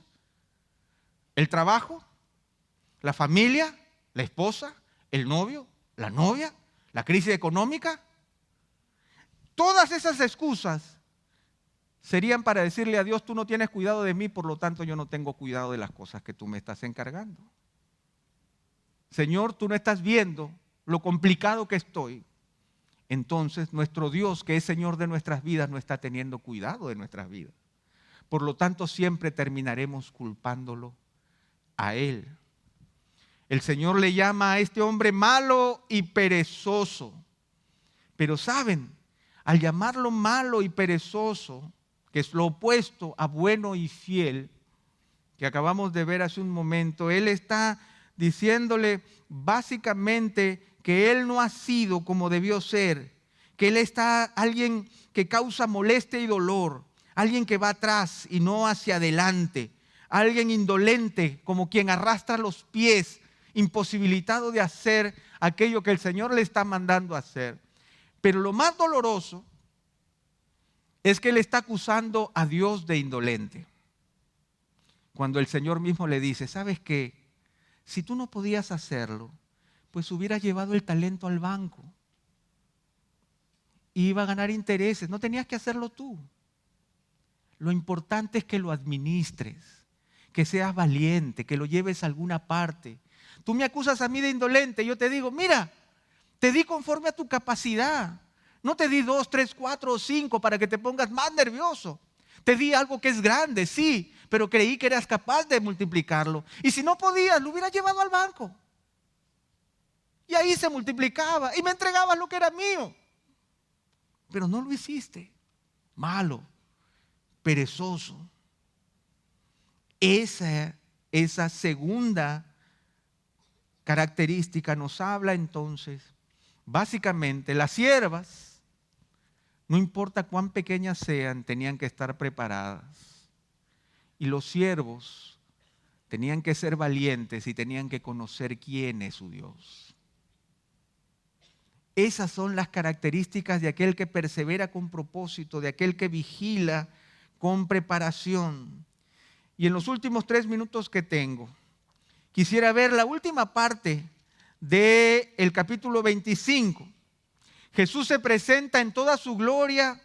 ¿El trabajo? ¿La familia? ¿La esposa? ¿El novio? ¿La novia? ¿La crisis económica? Todas esas excusas serían para decirle a Dios, tú no tienes cuidado de mí, por lo tanto yo no tengo cuidado de las cosas que tú me estás encargando. Señor, tú no estás viendo lo complicado que estoy. Entonces nuestro Dios, que es Señor de nuestras vidas, no está teniendo cuidado de nuestras vidas. Por lo tanto siempre terminaremos culpándolo a Él. El Señor le llama a este hombre malo y perezoso. Pero saben, al llamarlo malo y perezoso, que es lo opuesto a bueno y fiel, que acabamos de ver hace un momento, Él está diciéndole básicamente que Él no ha sido como debió ser, que Él está alguien que causa molestia y dolor, alguien que va atrás y no hacia adelante, alguien indolente como quien arrastra los pies, imposibilitado de hacer aquello que el Señor le está mandando a hacer. Pero lo más doloroso es que él está acusando a Dios de indolente. Cuando el Señor mismo le dice, ¿sabes qué? Si tú no podías hacerlo, pues hubieras llevado el talento al banco. Iba a ganar intereses, no tenías que hacerlo tú. Lo importante es que lo administres, que seas valiente, que lo lleves a alguna parte. Tú me acusas a mí de indolente, yo te digo, mira, te di conforme a tu capacidad. No te di 2, 3, 4 o 5 para que te pongas más nervioso. Te di algo que es grande, sí, pero creí que eras capaz de multiplicarlo. Y si no podías, lo hubieras llevado al banco. Y ahí se multiplicaba y me entregabas lo que era mío. Pero no lo hiciste. Malo, perezoso. Esa segunda característica nos habla entonces, básicamente, las siervas, no importa cuán pequeñas sean, tenían que estar preparadas. Y los siervos tenían que ser valientes y tenían que conocer quién es su Dios. Esas son las características de aquel que persevera con propósito, de aquel que vigila con preparación. Y en los últimos 3 minutos que tengo, quisiera ver la última parte del capítulo 25. Jesús se presenta en toda su gloria,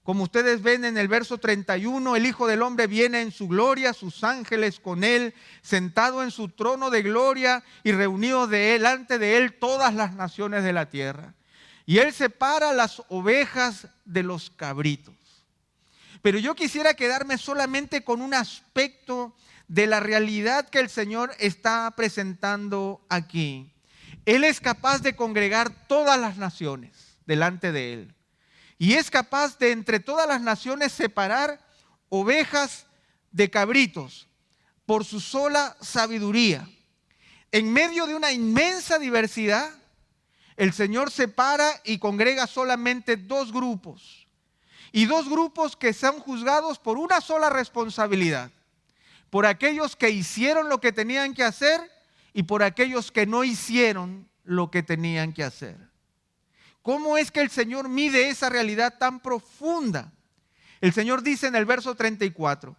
como ustedes ven en el verso 31, el Hijo del Hombre viene en su gloria, sus ángeles con él, sentado en su trono de gloria y reunidos delante de él todas las naciones de la tierra. Y él separa las ovejas de los cabritos. Pero yo quisiera quedarme solamente con un aspecto de la realidad que el Señor está presentando aquí. Él es capaz de congregar todas las naciones delante de Él. Y es capaz de entre todas las naciones separar ovejas de cabritos por su sola sabiduría. En medio de una inmensa diversidad, el Señor separa y congrega solamente dos grupos. Y dos grupos que son juzgados por una sola responsabilidad. Por aquellos que hicieron lo que tenían que hacer y por aquellos que no hicieron lo que tenían que hacer. ¿Cómo es que el Señor mide esa realidad tan profunda? El Señor dice en el verso 34,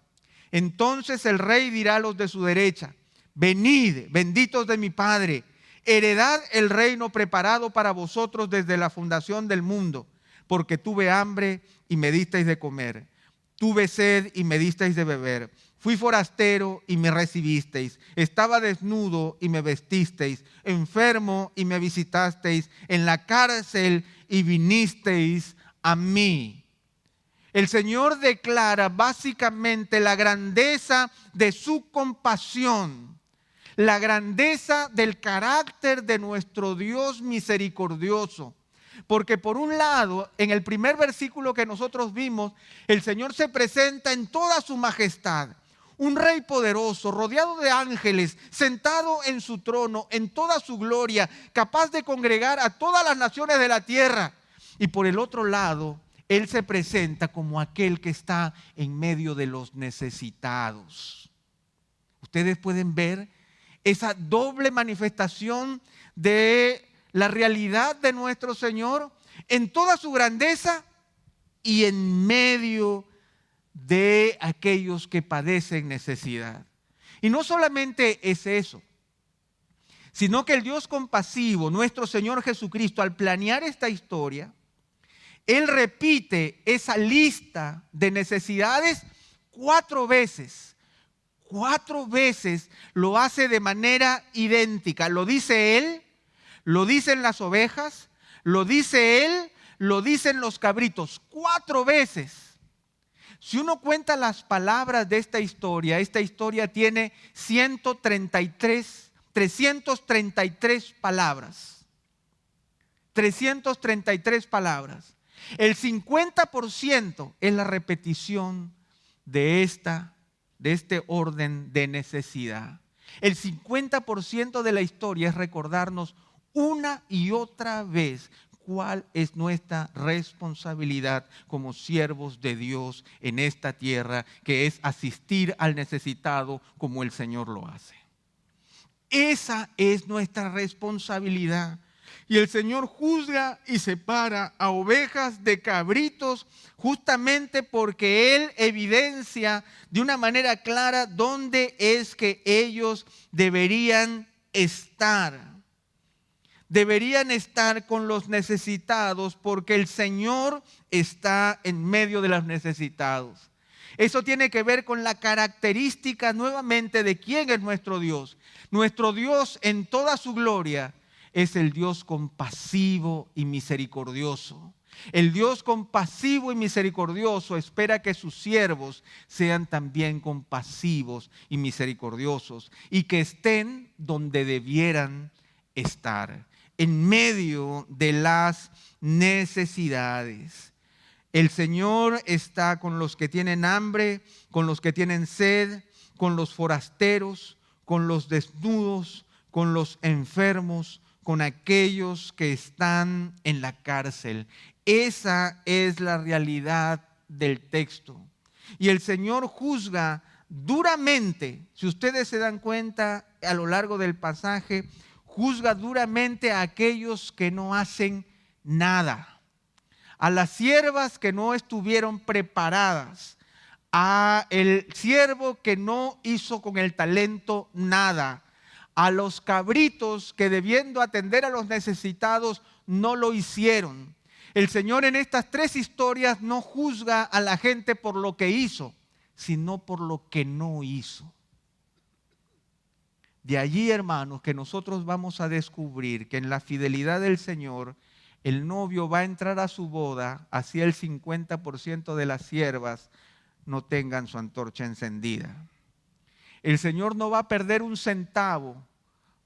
entonces el rey dirá a los de su derecha, venid, benditos de mi Padre, heredad el reino preparado para vosotros desde la fundación del mundo, porque tuve hambre y me disteis de comer, tuve sed y me disteis de beber, fui forastero y me recibisteis, estaba desnudo y me vestisteis, enfermo y me visitasteis, en la cárcel y vinisteis a mí. El Señor declara básicamente la grandeza de su compasión, la grandeza del carácter de nuestro Dios misericordioso. Porque por un lado, en el primer versículo que nosotros vimos, el Señor se presenta en toda su majestad. Un rey poderoso, rodeado de ángeles, sentado en su trono, en toda su gloria, capaz de congregar a todas las naciones de la tierra. Y por el otro lado, Él se presenta como aquel que está en medio de los necesitados. Ustedes pueden ver esa doble manifestación de la realidad de nuestro Señor en toda su grandeza y en medio de aquellos que padecen necesidad. Y no solamente es eso, sino que el Dios compasivo, nuestro Señor Jesucristo, al planear esta historia, Él repite esa lista de necesidades 4 veces. 4 veces lo hace de manera idéntica. Lo dice Él, lo dicen las ovejas, lo dice Él, lo dicen los cabritos. 4 veces. Si uno cuenta las palabras de esta historia tiene 333 palabras. 333 palabras. El 50% es la repetición de este orden de necesidad. El 50% de la historia es recordarnos una y otra vez cuál es nuestra responsabilidad como siervos de Dios en esta tierra, que es asistir al necesitado como el Señor lo hace. Esa es nuestra responsabilidad. Y el Señor juzga y separa a ovejas de cabritos justamente porque Él evidencia de una manera clara dónde es que ellos deberían estar. Deberían estar con los necesitados porque el Señor está en medio de los necesitados. Eso tiene que ver con la característica nuevamente de quién es nuestro Dios. Nuestro Dios en toda su gloria es el Dios compasivo y misericordioso. El Dios compasivo y misericordioso espera que sus siervos sean también compasivos y misericordiosos y que estén donde debieran estar, en medio de las necesidades. El Señor está con los que tienen hambre, con los que tienen sed, con los forasteros, con los desnudos, con los enfermos, con aquellos que están en la cárcel. Esa es la realidad del texto. Y el Señor juzga duramente, si ustedes se dan cuenta a lo largo del pasaje, juzga duramente a aquellos que no hacen nada, a las siervas que no estuvieron preparadas, a el siervo que no hizo con el talento nada, a los cabritos que debiendo atender a los necesitados no lo hicieron. El Señor en estas 3 historias no juzga a la gente por lo que hizo, sino por lo que no hizo. De allí, hermanos, que nosotros vamos a descubrir que en la fidelidad del Señor, el novio va a entrar a su boda, así el 50% de las siervas no tengan su antorcha encendida. El Señor no va a perder un centavo,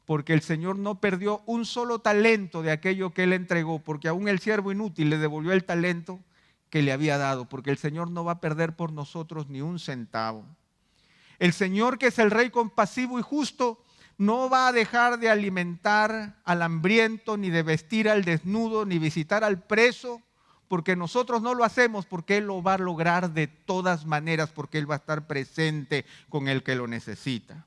porque el Señor no perdió un solo talento de aquello que Él entregó, porque aún el siervo inútil le devolvió el talento que le había dado, porque el Señor no va a perder por nosotros ni un centavo. El Señor, que es el Rey compasivo y justo, no va a dejar de alimentar al hambriento, ni de vestir al desnudo, ni visitar al preso, porque nosotros no lo hacemos, porque Él lo va a lograr de todas maneras, porque Él va a estar presente con el que lo necesita.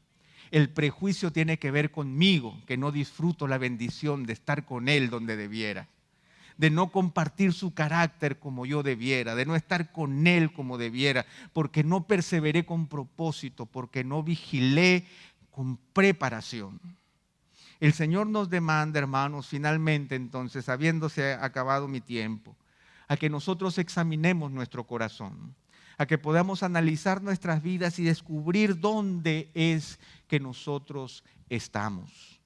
El prejuicio tiene que ver conmigo, que no disfruto la bendición de estar con Él donde debiera, de no compartir su carácter como yo debiera, de no estar con Él como debiera, porque no perseveré con propósito, porque no vigilé con preparación. El Señor nos demanda, hermanos, finalmente entonces, habiéndose acabado mi tiempo, a que nosotros examinemos nuestro corazón, a que podamos analizar nuestras vidas y descubrir dónde es que nosotros estamos.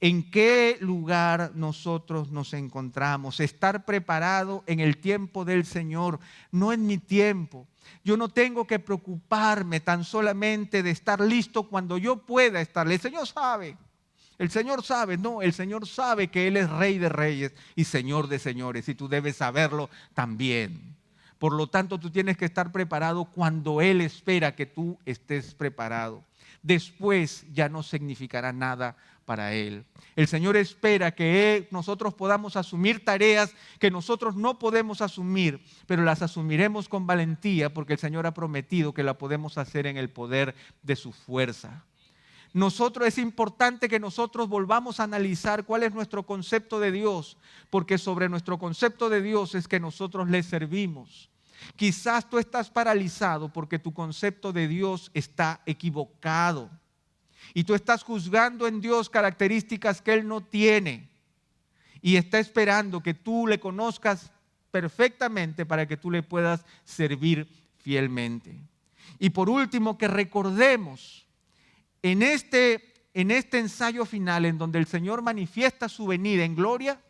¿En qué lugar nosotros nos encontramos? Estar preparado en el tiempo del Señor, no en mi tiempo. Yo no tengo que preocuparme tan solamente de estar listo cuando yo pueda estar. El Señor sabe. El Señor sabe, no, el Señor sabe que Él es Rey de Reyes y Señor de Señores, y tú debes saberlo también. Por lo tanto, tú tienes que estar preparado cuando Él espera que tú estés preparado. Después ya no significará nada para Él. El Señor espera que nosotros podamos asumir tareas que nosotros no podemos asumir, pero las asumiremos con valentía porque el Señor ha prometido que la podemos hacer en el poder de su fuerza. Es importante que nosotros volvamos a analizar cuál es nuestro concepto de Dios, porque sobre nuestro concepto de Dios es que nosotros le servimos. Quizás tú estás paralizado porque tu concepto de Dios está equivocado y tú estás juzgando en Dios características que Él no tiene y está esperando que tú le conozcas perfectamente para que tú le puedas servir fielmente. Y por último, que recordemos en este ensayo final en donde el Señor manifiesta su venida en gloria,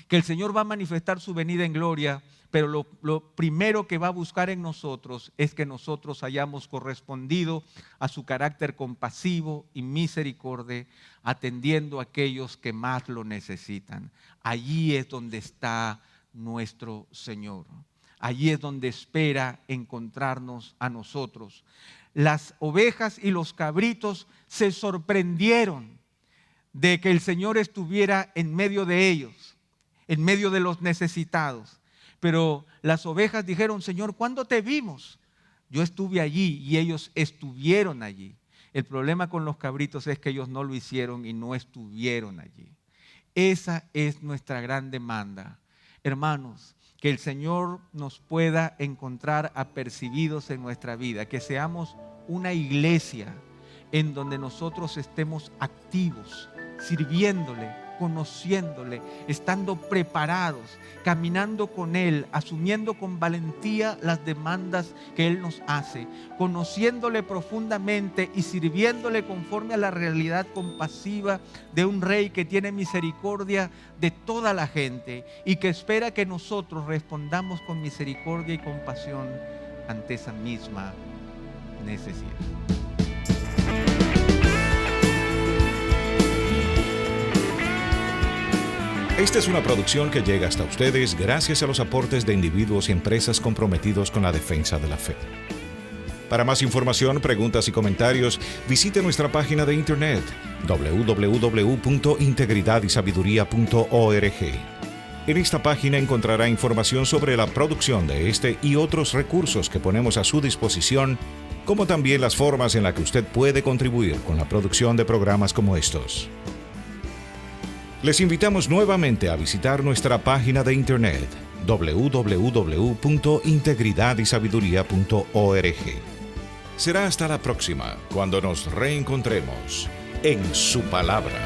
que el Señor va a manifestar su venida en gloria, pero lo primero que va a buscar en nosotros es que nosotros hayamos correspondido a su carácter compasivo y misericordia, atendiendo a aquellos que más lo necesitan. Allí es donde está nuestro Señor. Allí es donde espera encontrarnos a nosotros. Las ovejas y los cabritos se sorprendieron de que el Señor estuviera en medio de ellos, en medio de los necesitados. Pero las ovejas dijeron: Señor, ¿cuándo te vimos? Yo estuve allí y ellos estuvieron allí. El problema con los cabritos es que ellos no lo hicieron y no estuvieron allí. Esa es nuestra gran demanda. Hermanos, que el Señor nos pueda encontrar apercibidos en nuestra vida, que seamos una iglesia en donde nosotros estemos activos, sirviéndole, conociéndole, estando preparados, caminando con Él, asumiendo con valentía las demandas que Él nos hace, conociéndole profundamente y sirviéndole conforme a la realidad compasiva de un Rey que tiene misericordia de toda la gente y que espera que nosotros respondamos con misericordia y compasión ante esa misma necesidad. Esta es una producción que llega hasta ustedes gracias a los aportes de individuos y empresas comprometidos con la defensa de la fe. Para más información, preguntas y comentarios, visite nuestra página de internet www.integridadisabiduría.org. En esta página encontrará información sobre la producción de este y otros recursos que ponemos a su disposición, como también las formas en las que usted puede contribuir con la producción de programas como estos. Les invitamos nuevamente a visitar nuestra página de internet www.integridadisabiduría.org. Será hasta la próxima, cuando nos reencontremos en su palabra.